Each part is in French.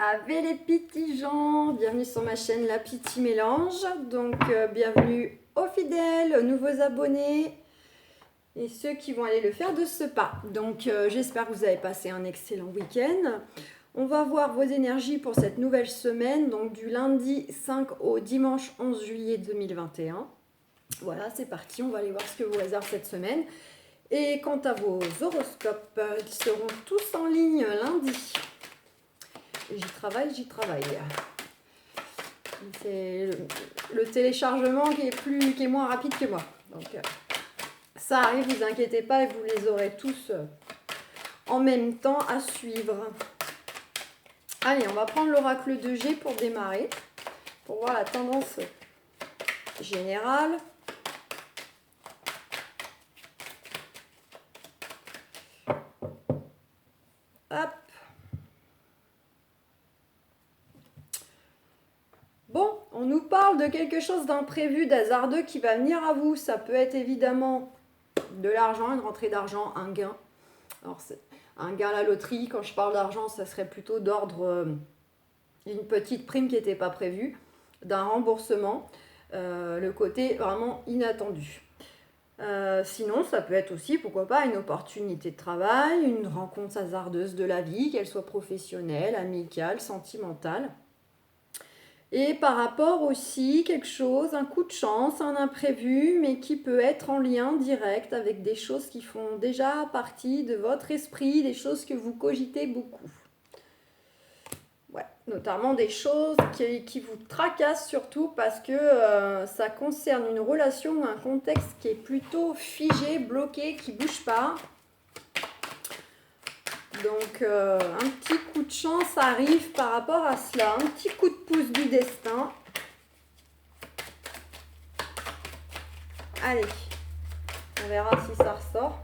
Ave les petits gens, bienvenue sur ma chaîne La Petite Mélange. Donc bienvenue aux fidèles, aux nouveaux abonnés et ceux qui vont aller le faire de ce pas. Donc j'espère que vous avez passé un excellent week-end. On va voir vos énergies pour cette nouvelle semaine, donc du lundi 5 au dimanche 11 juillet 2021. Voilà, c'est parti, on va aller voir ce que vous réserve cette semaine. Et quant à vos horoscopes, ils seront tous en ligne lundi. J'y travaille. C'est le téléchargement qui est moins rapide que moi. Donc ça arrive, vous inquiétez pas, et vous les aurez tous en même temps à suivre. Allez, on va prendre l'oracle de G pour démarrer, pour voir la tendance générale. Hop. Bon, on nous parle de quelque chose d'imprévu, d'hasardeux qui va venir à vous. Ça peut être évidemment de l'argent, une rentrée d'argent, un gain. Alors, c'est un gain à la loterie. Quand je parle d'argent, ça serait plutôt d'ordre une petite prime qui n'était pas prévue, d'un remboursement, le côté vraiment inattendu. Sinon, ça peut être aussi, pourquoi pas, une opportunité de travail, une rencontre hasardeuse de la vie, qu'elle soit professionnelle, amicale, sentimentale. Et par rapport aussi, quelque chose, un coup de chance, un imprévu, mais qui peut être en lien direct avec des choses qui font déjà partie de votre esprit, des choses que vous cogitez beaucoup. Ouais, notamment des choses qui vous tracassent surtout parce que ça concerne une relation ou un contexte qui est plutôt figé, bloqué, qui ne bouge pas. Donc un petit coup de chance arrive par rapport à cela, un petit coup de pouce du destin. Allez, on verra si ça ressort.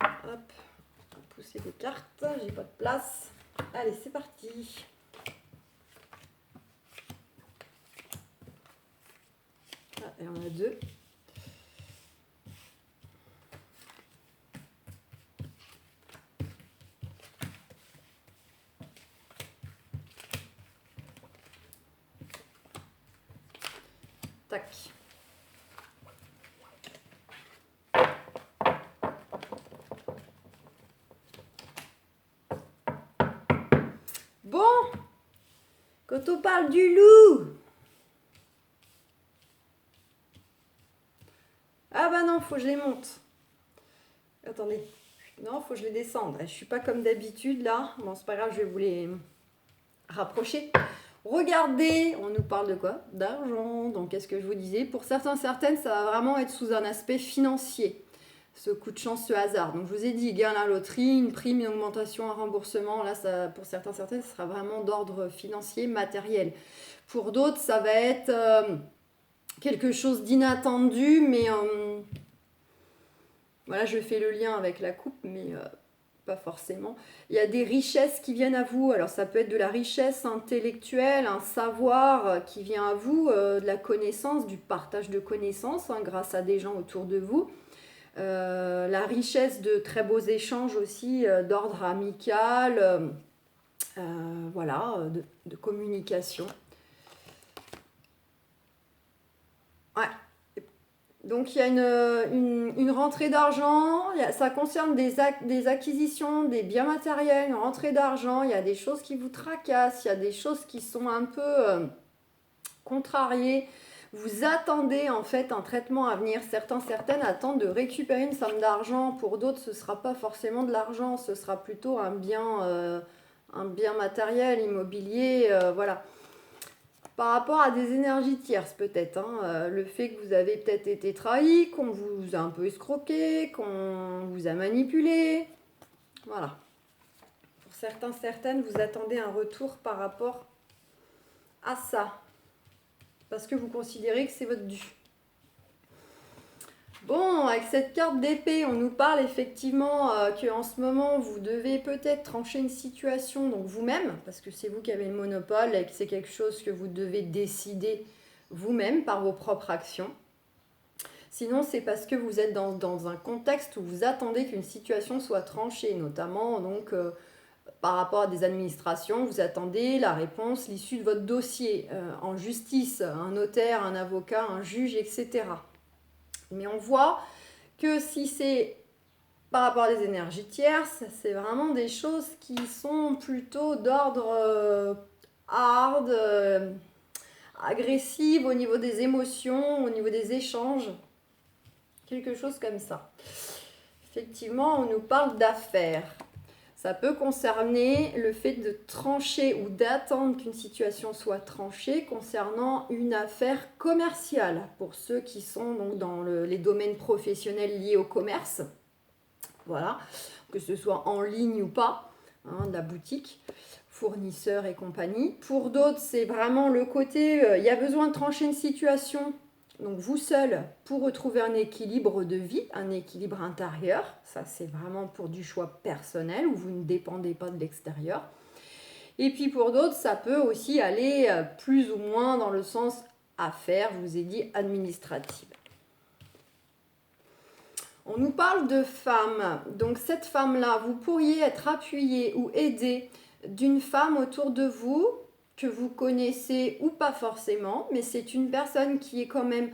Hop, on va pousser des cartes, j'ai pas de place. Allez, c'est parti. Ah, et on a deux. Tac. Bon, quand on parle du loup, ah bah non, faut que je les monte. Attendez, non, faut que je les descende. Je suis pas comme d'habitude là. Bon, c'est pas grave, je vais vous les rapprocher. Regardez, on nous parle de quoi? D'argent. Donc, qu'est-ce que je vous disais? Pour certains, certaines, ça va vraiment être sous un aspect financier. Ce coup de chance, ce hasard. Donc, je vous ai dit, gain à la loterie, une prime, une augmentation, un remboursement. Là, ça, pour certains, certaines, ça sera vraiment d'ordre financier, matériel. Pour d'autres, ça va être quelque chose d'inattendu, mais voilà, je fais le lien avec la coupe, mais pas forcément. Il y a des richesses qui viennent à vous. Alors ça peut être de la richesse intellectuelle, un savoir qui vient à vous, de la connaissance, du partage de connaissances grâce à des gens autour de vous. La richesse de très beaux échanges aussi d'ordre amical, voilà, de communication. Ouais. Donc il y a une rentrée d'argent, ça concerne des acquisitions, des biens matériels, une rentrée d'argent, il y a des choses qui vous tracassent, il y a des choses qui sont un peu contrariées. Vous attendez en fait un traitement à venir. Certaines attendent de récupérer une somme d'argent. Pour d'autres, ce ne sera pas forcément de l'argent, ce sera plutôt un bien matériel, immobilier, voilà. Par rapport à des énergies tierces peut-être, hein, le fait que vous avez peut-être été trahi, qu'on vous a un peu escroqué, qu'on vous a manipulé. Voilà. Pour certains, certaines, vous attendez un retour par rapport à ça. Parce que vous considérez que c'est votre dû. Bon, avec cette carte d'épée, on nous parle effectivement qu'en ce moment, vous devez peut-être trancher une situation, donc vous-même, parce que c'est vous qui avez le monopole et que c'est quelque chose que vous devez décider vous-même par vos propres actions. Sinon, c'est parce que vous êtes dans un contexte où vous attendez qu'une situation soit tranchée, notamment donc par rapport à des administrations, vous attendez la réponse, l'issue de votre dossier, en justice, un notaire, un avocat, un juge, etc. Mais on voit que si c'est par rapport à des énergies tierces, c'est vraiment des choses qui sont plutôt d'ordre hard, agressive au niveau des émotions, au niveau des échanges, quelque chose comme ça. Effectivement, on nous parle d'affaires. Ça peut concerner le fait de trancher ou d'attendre qu'une situation soit tranchée concernant une affaire commerciale, pour ceux qui sont donc dans les domaines professionnels liés au commerce. Voilà, que ce soit en ligne ou pas, de la boutique, fournisseurs et compagnie. Pour d'autres, c'est vraiment le côté, il y a besoin de trancher une situation, donc vous seul, pour retrouver un équilibre de vie, un équilibre intérieur. Ça, c'est vraiment pour du choix personnel, où vous ne dépendez pas de l'extérieur. Et puis pour d'autres, ça peut aussi aller plus ou moins dans le sens affaires, je vous ai dit administrative. On nous parle de femme. Donc cette femme-là, vous pourriez être appuyé ou aidé d'une femme autour de vous que vous connaissez ou pas forcément, mais c'est une personne qui est quand même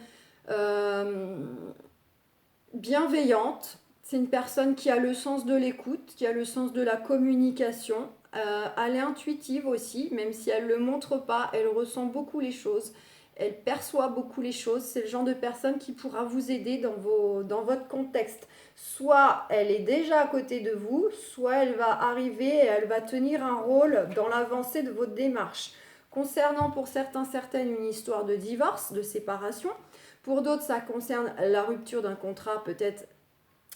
bienveillante. C'est une personne qui a le sens de l'écoute, qui a le sens de la communication. Elle est intuitive aussi, même si elle ne le montre pas, elle ressent beaucoup les choses. Elle perçoit beaucoup les choses. C'est le genre de personne qui pourra vous aider dans votre contexte. Soit elle est déjà à côté de vous, soit elle va arriver et elle va tenir un rôle dans l'avancée de votre démarche. Concernant pour certaines une histoire de divorce, de séparation. Pour d'autres, ça concerne la rupture d'un contrat peut-être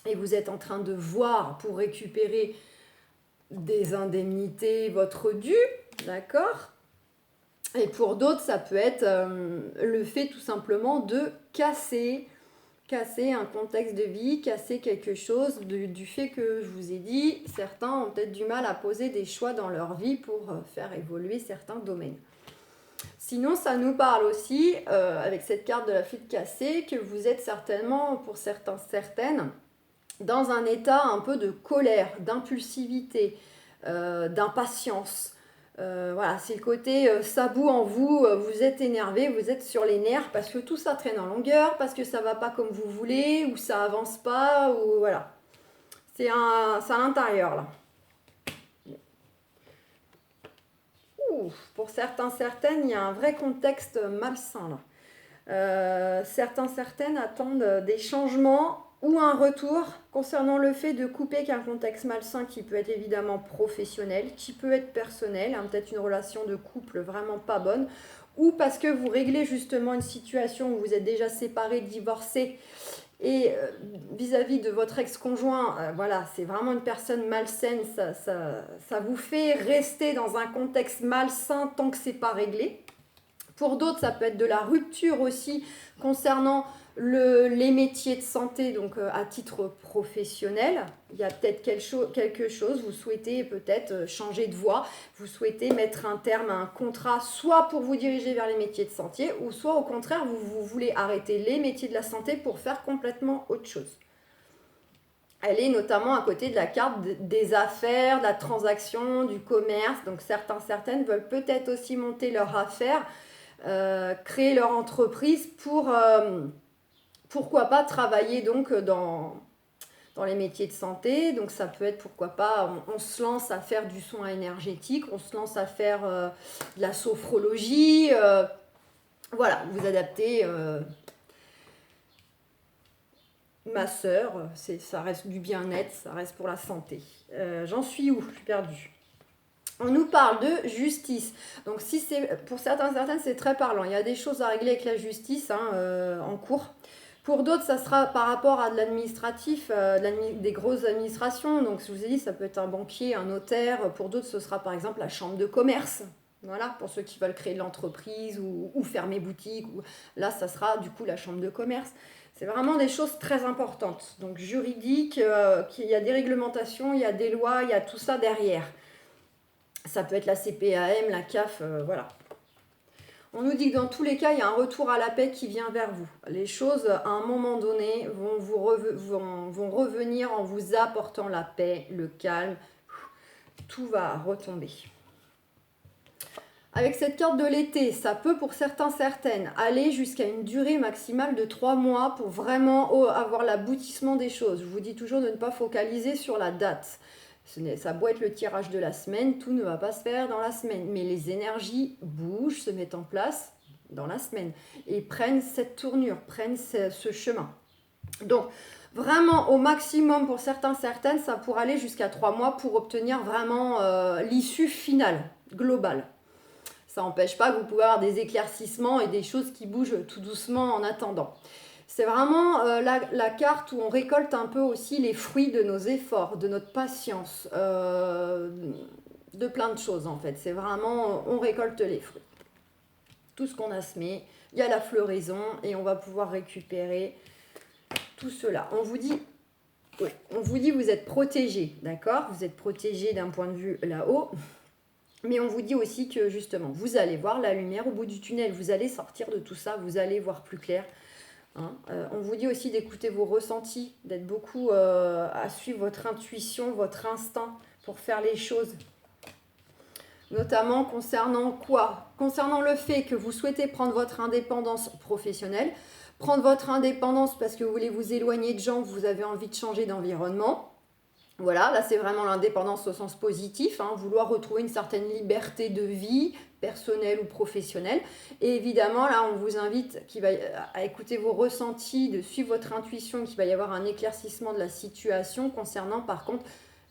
et vous êtes en train de voir pour récupérer des indemnités, votre dû, d'accord ? Et pour d'autres, ça peut être le fait tout simplement de casser un contexte de vie, casser quelque chose du fait que je vous ai dit, certains ont peut-être du mal à poser des choix dans leur vie pour faire évoluer certains domaines. Sinon, ça nous parle aussi, avec cette carte de la flûte cassée, que vous êtes certainement, pour certaines, dans un état un peu de colère, d'impulsivité, d'impatience. Voilà, c'est le côté ça bout en vous, vous êtes énervé, vous êtes sur les nerfs parce que tout ça traîne en longueur, parce que ça va pas comme vous voulez, ou ça avance pas, ou voilà. C'est à l'intérieur là. Pour certaines, il y a un vrai contexte malsain là. Certaines attendent des changements ou un retour concernant le fait de couper qu'un contexte malsain qui peut être évidemment professionnel, qui peut être personnel, peut-être une relation de couple vraiment pas bonne, ou parce que vous réglez justement une situation où vous êtes déjà séparés, divorcés, et vis-à-vis de votre ex-conjoint, voilà, c'est vraiment une personne malsaine, ça vous fait rester dans un contexte malsain tant que c'est pas réglé. Pour d'autres, ça peut être de la rupture aussi concernant les métiers de santé, donc à titre professionnel. Il y a peut-être quelque chose, vous souhaitez peut-être changer de voie, vous souhaitez mettre un terme à un contrat, soit pour vous diriger vers les métiers de santé, ou soit au contraire, vous voulez arrêter les métiers de la santé pour faire complètement autre chose. Elle est notamment à côté de la carte des affaires, de la transaction, du commerce. Donc certaines veulent peut-être aussi monter leur affaire, créer leur entreprise pour, pourquoi pas, travailler donc dans les métiers de santé. Donc ça peut être, pourquoi pas, on se lance à faire du soin énergétique, on se lance à faire de la sophrologie. Voilà, vous adaptez. Ma sœur, ça reste du bien-être, ça reste pour la santé. J'en suis où ? Je suis perdue. On nous parle de justice. Donc si c'est pour certaines, c'est très parlant. Il y a des choses à régler avec la justice en cours. Pour d'autres, ça sera par rapport à de l'administratif, des grosses administrations. Donc, je vous ai dit, ça peut être un banquier, un notaire. Pour d'autres, ce sera par exemple la chambre de commerce. Voilà, pour ceux qui veulent créer de l'entreprise ou fermer boutique. Là, ça sera du coup la chambre de commerce. C'est vraiment des choses très importantes. Donc, juridique, il y a des réglementations, il y a des lois, il y a tout ça derrière. Ça peut être la CPAM, la CAF, voilà. On nous dit que dans tous les cas, il y a un retour à la paix qui vient vers vous. Les choses, à un moment donné, vont revenir en vous apportant la paix, le calme. tout va retomber. Avec cette carte de l'été, ça peut pour certains, certaines, aller jusqu'à une durée maximale de 3 mois pour vraiment avoir l'aboutissement des choses. Je vous dis toujours de ne pas focaliser sur la date. Ça doit être le tirage de la semaine, tout ne va pas se faire dans la semaine. Mais les énergies bougent, se mettent en place dans la semaine et prennent cette tournure, prennent ce chemin. Donc, vraiment au maximum pour certains, certaines, ça pourrait aller jusqu'à 3 mois pour obtenir vraiment l'issue finale, globale. Ça n'empêche pas que vous pouvez avoir des éclaircissements et des choses qui bougent tout doucement en attendant. C'est vraiment la carte où on récolte un peu aussi les fruits de nos efforts, de notre patience, de plein de choses en fait. C'est vraiment, on récolte les fruits. Tout ce qu'on a semé, il y a la floraison et on va pouvoir récupérer tout cela. On vous dit, vous êtes protégé, d'accord? Vous êtes protégé d'un point de vue là-haut. Mais on vous dit aussi que justement, vous allez voir la lumière au bout du tunnel, vous allez sortir de tout ça, vous allez voir plus clair. Hein. On vous dit aussi d'écouter vos ressentis, d'être beaucoup à suivre votre intuition, votre instinct pour faire les choses. Notamment concernant quoi? Concernant le fait que vous souhaitez prendre votre indépendance professionnelle, prendre votre indépendance parce que vous voulez vous éloigner de gens, vous avez envie de changer d'environnement. Voilà, là c'est vraiment l'indépendance au sens positif, hein, vouloir retrouver une certaine liberté de vie, personnelle ou professionnelle. Et évidemment, là on vous invite à écouter vos ressentis, de suivre votre intuition, qu'il va y avoir un éclaircissement de la situation concernant par contre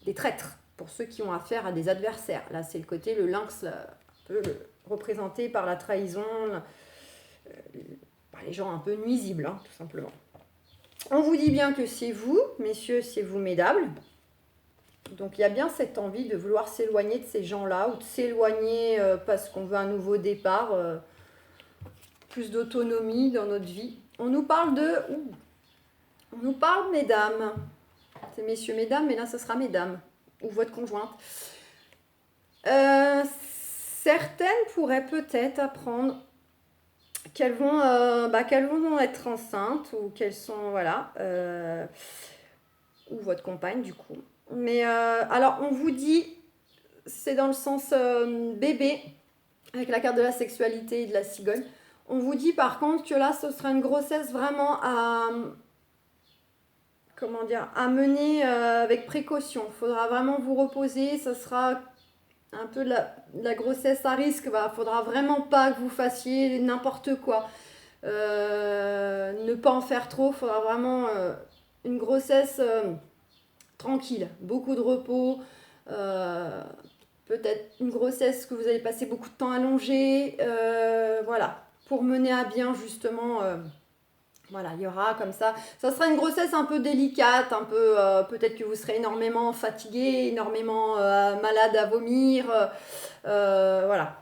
les traîtres, pour ceux qui ont affaire à des adversaires. Là c'est le côté, le lynx, là, un peu représenté par la trahison, par les gens un peu nuisibles, hein, tout simplement. On vous dit bien que c'est vous, messieurs, c'est vous, mesdames. Donc il y a bien cette envie de vouloir s'éloigner de ces gens-là ou de s'éloigner parce qu'on veut un nouveau départ, plus d'autonomie dans notre vie. On nous parle mesdames. C'est messieurs, mesdames, mais là ce sera mesdames ou votre conjointe. Certaines pourraient peut-être apprendre qu'elles vont être enceintes ou qu'elles sont, voilà, ou votre compagne du coup. Mais alors, on vous dit, c'est dans le sens bébé, avec la carte de la sexualité et de la cigogne. On vous dit par contre que là, ce sera une grossesse vraiment à mener avec précaution. Il faudra vraiment vous reposer, ça sera un peu de la grossesse à risque. Il ne faudra vraiment pas que vous fassiez n'importe quoi. Ne pas en faire trop, il faudra vraiment une grossesse... tranquille, beaucoup de repos, peut-être une grossesse que vous allez passer beaucoup de temps allongé, voilà, pour mener à bien justement, voilà, il y aura comme ça sera une grossesse un peu délicate, un peu, peut-être que vous serez énormément fatigué, énormément malade à vomir, voilà,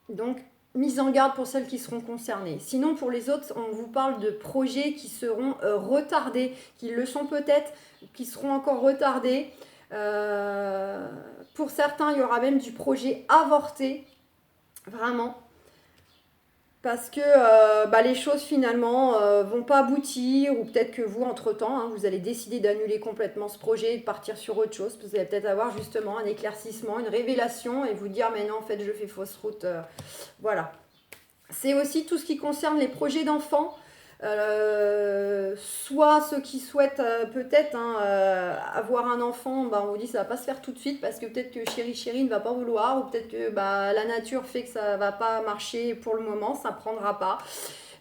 donc mise en garde pour celles qui seront concernées. Sinon, pour les autres, on vous parle de projets qui seront retardés, qui le sont peut-être, qui seront encore retardés. Pour certains, il y aura même du projet avorté, vraiment. Parce que les choses finalement vont pas aboutir, ou peut-être que vous, entre-temps, hein, vous allez décider d'annuler complètement ce projet et de partir sur autre chose. Vous allez peut-être avoir justement un éclaircissement, une révélation et vous dire mais non, en fait, je fais fausse route. Voilà. C'est aussi tout ce qui concerne les projets d'enfants. Soit ceux qui souhaitent peut-être avoir un enfant, on vous dit ça va pas se faire tout de suite parce que peut-être que chéri ne va pas vouloir, ou peut-être que la nature fait que ça va pas marcher pour le moment, ça prendra pas.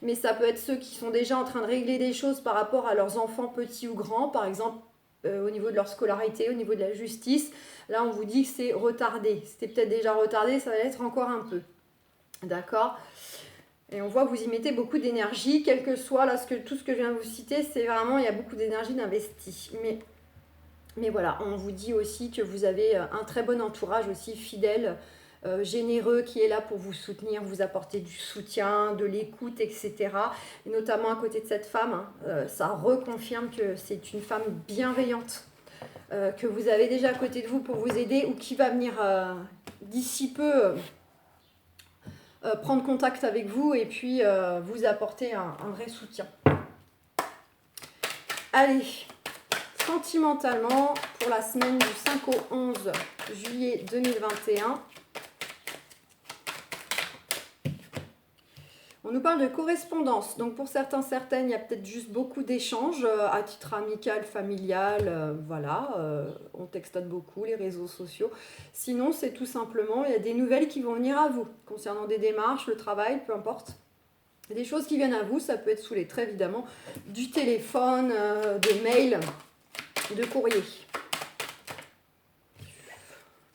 Mais ça peut être ceux qui sont déjà en train de régler des choses par rapport à leurs enfants petits ou grands, par exemple au niveau de leur scolarité, au niveau de la justice. Là on vous dit que c'est retardé, c'était peut-être déjà retardé, ça va l'être encore un peu, d'accord. Et on voit que vous y mettez beaucoup d'énergie, quel que soit là, tout ce que je viens de vous citer, c'est vraiment, il y a beaucoup d'énergie d'investi. Mais voilà, on vous dit aussi que vous avez un très bon entourage aussi fidèle, généreux, qui est là pour vous soutenir, vous apporter du soutien, de l'écoute, etc. Et notamment à côté de cette femme, ça reconfirme que c'est une femme bienveillante, que vous avez déjà à côté de vous pour vous aider ou qui va venir d'ici peu... prendre contact avec vous et puis vous apporter un vrai soutien. Allez, sentimentalement, pour la semaine du 5 au 11 juillet 2021, on nous parle de correspondance. Donc pour certains, certaines, il y a peut-être juste beaucoup d'échanges à titre amical, familial, voilà. On textote beaucoup, les réseaux sociaux. Sinon, c'est tout simplement, il y a des nouvelles qui vont venir à vous, concernant des démarches, le travail, peu importe. Des choses qui viennent à vous, ça peut être sous les traits évidemment, du téléphone, de mail, de courrier.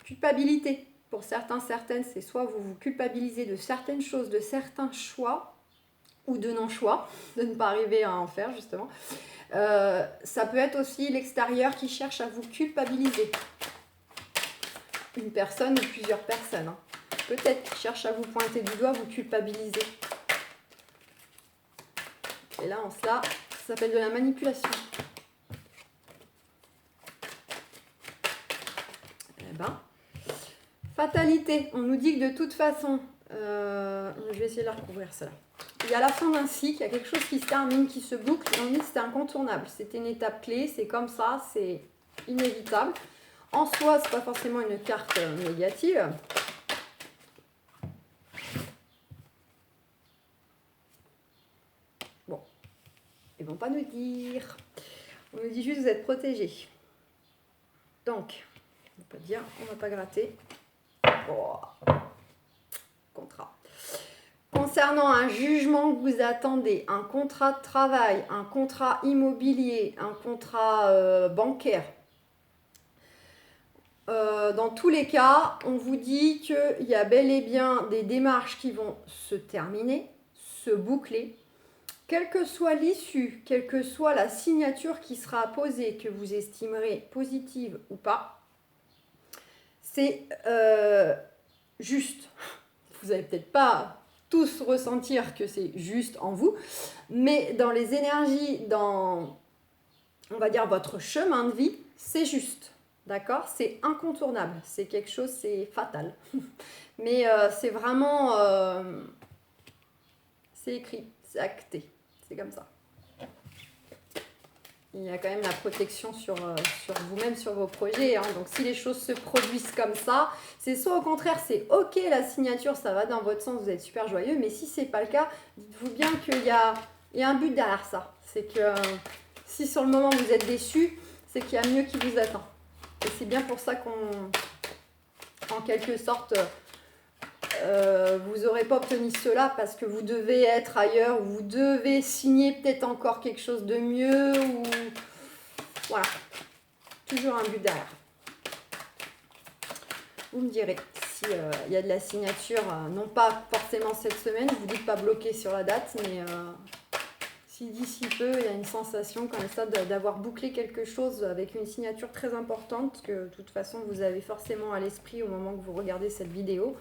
Culpabilité. Pour certains, certaines, c'est soit vous vous culpabilisez de certaines choses, de certains choix, ou de non-choix, de ne pas arriver à en faire justement. Ça peut être aussi l'extérieur qui cherche à vous culpabiliser. Une personne ou plusieurs personnes. Hein. Peut-être qui cherche à vous pointer du doigt, vous culpabiliser. Et là, en cela, ça s'appelle de la manipulation. Eh ben, fatalité. On nous dit que de toute façon, je vais essayer de la recouvrir celle-là. Il y a la fin d'un cycle, il y a quelque chose qui se termine, qui se boucle, et on dit que c'est incontournable. C'était une étape clé, c'est comme ça, c'est inévitable. En soi, ce n'est pas forcément une carte négative. Bon, ils ne vont pas nous dire. On nous dit juste que vous êtes protégés. Donc, on ne va pas dire, on ne va pas gratter. Oh. Contrat. Concernant un jugement que vous attendez, un contrat de travail, un contrat immobilier, un contrat bancaire, dans tous les cas, on vous dit qu'il y a bel et bien des démarches qui vont se terminer, se boucler. Quelle que soit l'issue, quelle que soit la signature qui sera posée, que vous estimerez positive ou pas, c'est juste. Vous n'allez peut-être pas tous ressentir que c'est juste en vous, mais dans les énergies, dans, on va dire, votre chemin de vie, c'est juste. D'accord? C'est incontournable. C'est quelque chose, c'est fatal. Mais c'est vraiment... c'est écrit, c'est acté. C'est comme ça. Il y a quand même la protection sur vous-même, sur vos projets. Hein. Donc si les choses se produisent comme ça, c'est soit au contraire, c'est ok, la signature, ça va dans votre sens, vous êtes super joyeux. Mais si ce n'est pas le cas, dites-vous bien qu'il y a un but derrière ça. C'est que si sur le moment vous êtes déçu, c'est qu'il y a mieux qui vous attend. Et c'est bien pour ça qu'en quelque sorte, vous n'aurez pas obtenu cela parce que vous devez être ailleurs, ou vous devez signer peut-être encore quelque chose de mieux, ou voilà, toujours un but derrière. Vous me direz si y a de la signature, non pas forcément cette semaine, je vous dis pas bloqué sur la date, mais si d'ici peu il y a une sensation comme ça d'avoir bouclé quelque chose avec une signature très importante que de toute façon vous avez forcément à l'esprit au moment que vous regardez cette vidéo.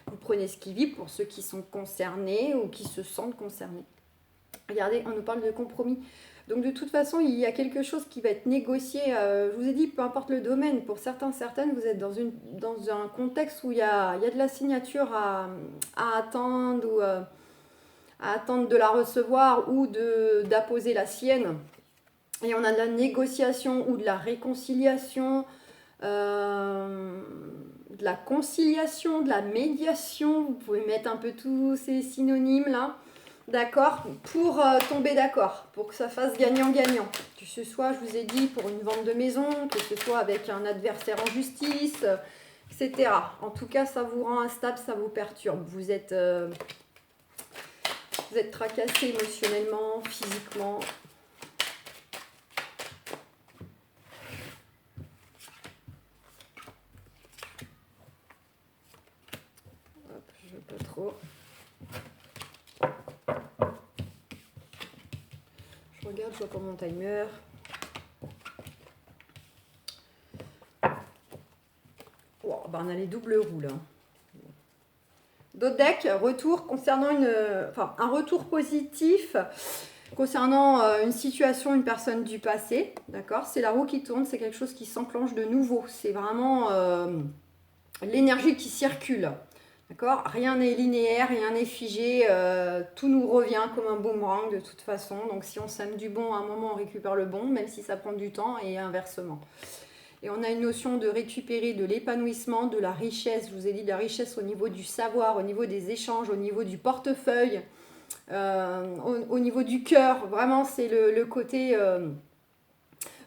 Vous prenez ce qui vibre pour ceux qui sont concernés ou qui se sentent concernés. Regardez, on nous parle de compromis. Donc de toute façon, il y a quelque chose qui va être négocié. Je vous ai dit, peu importe le domaine, pour certains, certaines, vous êtes dans un contexte où il y a de la signature à attendre, ou à attendre de la recevoir ou d'apposer la sienne. Et on a de la négociation ou de la réconciliation, de la conciliation, de la médiation, vous pouvez mettre un peu tous ces synonymes là, d'accord, pour tomber d'accord, pour que ça fasse gagnant-gagnant. Que ce soit, je vous ai dit, pour une vente de maison, que ce soit avec un adversaire en justice, etc. En tout cas, ça vous rend instable, ça vous perturbe. Vous êtes tracassé émotionnellement, physiquement. Pas trop. Je regarde, je vois pas mon timer. Wow, ben on a les doubles roues là. D'autres decks, retour concernant un retour positif concernant une situation, une personne du passé. D'accord? C'est la roue qui tourne, c'est quelque chose qui s'enclenche de nouveau. C'est vraiment l'énergie qui circule. D'accord? Rien n'est linéaire, rien n'est figé, tout nous revient comme un boomerang de toute façon. Donc si on sème du bon, à un moment on récupère le bon, même si ça prend du temps et inversement. Et on a une notion de récupérer de l'épanouissement, de la richesse. Je vous ai dit de la richesse au niveau du savoir, au niveau des échanges, au niveau du portefeuille, au niveau du cœur. Vraiment, c'est le côté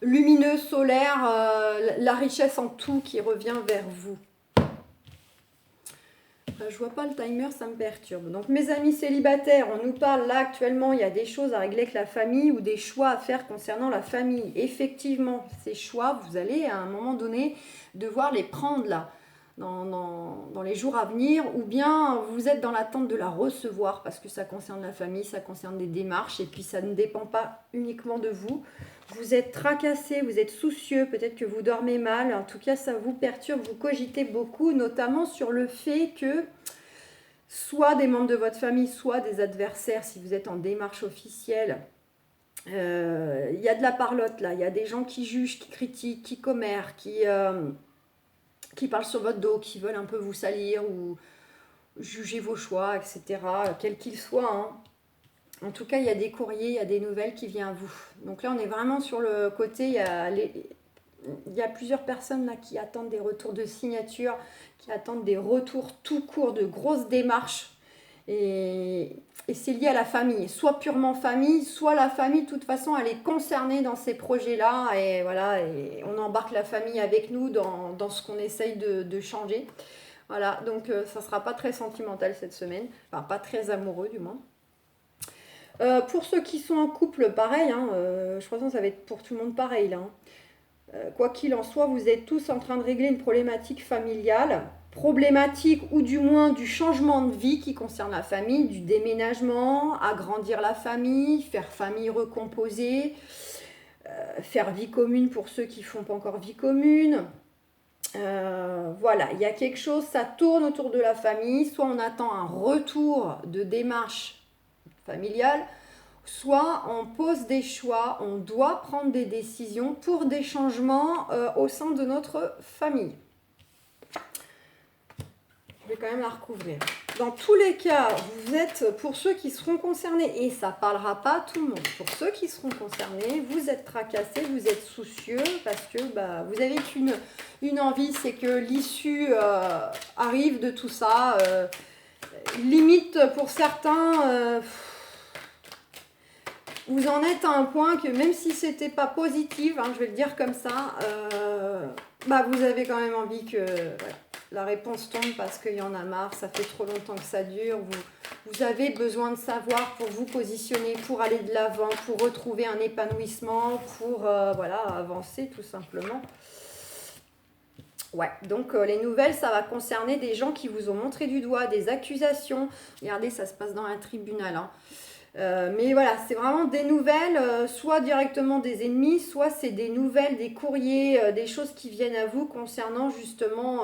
lumineux, solaire, la richesse en tout qui revient vers vous. Je vois pas le timer, ça me perturbe. Donc mes amis célibataires, on nous parle là actuellement, il y a des choses à régler avec la famille ou des choix à faire concernant la famille. Effectivement, ces choix, vous allez à un moment donné devoir les prendre là, dans les jours à venir, ou bien vous êtes dans l'attente de la recevoir parce que ça concerne la famille, ça concerne des démarches et puis ça ne dépend pas uniquement de vous. Vous êtes tracassé, vous êtes soucieux, peut-être que vous dormez mal, en tout cas ça vous perturbe, vous cogitez beaucoup, notamment sur le fait que soit des membres de votre famille, soit des adversaires, si vous êtes en démarche officielle, il y a de la parlotte là, il y a des gens qui jugent, qui critiquent, qui commèrent, qui parlent sur votre dos, qui veulent un peu vous salir ou juger vos choix, etc., quels qu'ils soient, hein. En tout cas, il y a des courriers, il y a des nouvelles qui viennent à vous. Donc là, on est vraiment sur le côté, il y a plusieurs personnes là qui attendent des retours de signature, qui attendent des retours tout court, de grosses démarches. Et c'est lié à la famille, soit purement famille, soit la famille, de toute façon, elle est concernée dans ces projets-là. Et voilà, et on embarque la famille avec nous dans ce qu'on essaye de changer. Voilà, donc ça ne sera pas très sentimental cette semaine, enfin pas très amoureux du moins. Pour ceux qui sont en couple, pareil, hein, je crois que ça va être pour tout le monde pareil. Là, hein. Quoi qu'il en soit, vous êtes tous en train de régler une problématique familiale, problématique ou du moins du changement de vie qui concerne la famille, du déménagement, agrandir la famille, faire famille recomposée, faire vie commune pour ceux qui ne font pas encore vie commune. Voilà, il y a quelque chose, ça tourne autour de la famille, soit on attend un retour de démarche familiale, soit on pose des choix, on doit prendre des décisions pour des changements au sein de notre famille. Je vais quand même la recouvrir. Dans tous les cas, vous êtes, pour ceux qui seront concernés, et ça ne parlera pas à tout le monde, pour ceux qui seront concernés, vous êtes tracassés, vous êtes soucieux, parce que vous avez une envie, c'est que l'issue arrive de tout ça. Limite, pour certains... vous en êtes à un point que même si c'était pas positif, hein, je vais le dire comme ça, vous avez quand même envie que la réponse tombe parce qu'il y en a marre, ça fait trop longtemps que ça dure, vous avez besoin de savoir pour vous positionner, pour aller de l'avant, pour retrouver un épanouissement, pour avancer tout simplement. Ouais, donc les nouvelles, ça va concerner des gens qui vous ont montré du doigt, des accusations. Regardez, ça se passe dans un tribunal, hein. Mais voilà, c'est vraiment des nouvelles, soit directement des ennemis, soit c'est des nouvelles, des courriers, des choses qui viennent à vous concernant justement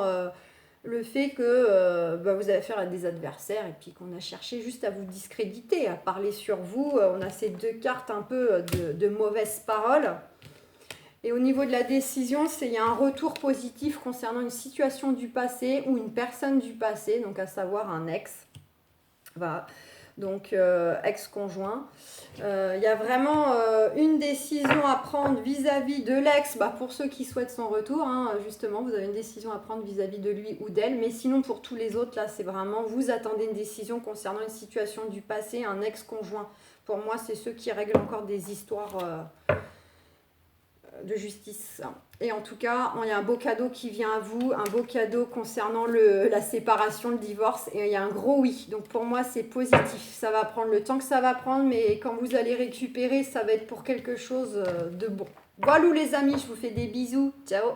le fait que vous avez affaire à des adversaires et puis qu'on a cherché juste à vous discréditer, à parler sur vous. On a ces deux cartes un peu de mauvaises paroles. Et au niveau de la décision, il y a un retour positif concernant une situation du passé ou une personne du passé, donc à savoir un ex. Voilà. Donc ex-conjoint. Il y a vraiment une décision à prendre vis-à-vis de l'ex, pour ceux qui souhaitent son retour, hein, justement, vous avez une décision à prendre vis-à-vis de lui ou d'elle, mais sinon pour tous les autres, là, c'est vraiment, vous attendez une décision concernant une situation du passé, un ex-conjoint. Pour moi, c'est ceux qui règlent encore des histoires de justice. Et en tout cas, il y a un beau cadeau qui vient à vous, un beau cadeau concernant la séparation, le divorce, et il y a un gros oui. Donc pour moi, c'est positif. Ça va prendre le temps que ça va prendre, mais quand vous allez récupérer, ça va être pour quelque chose de bon. Voilà les amis, je vous fais des bisous. Ciao.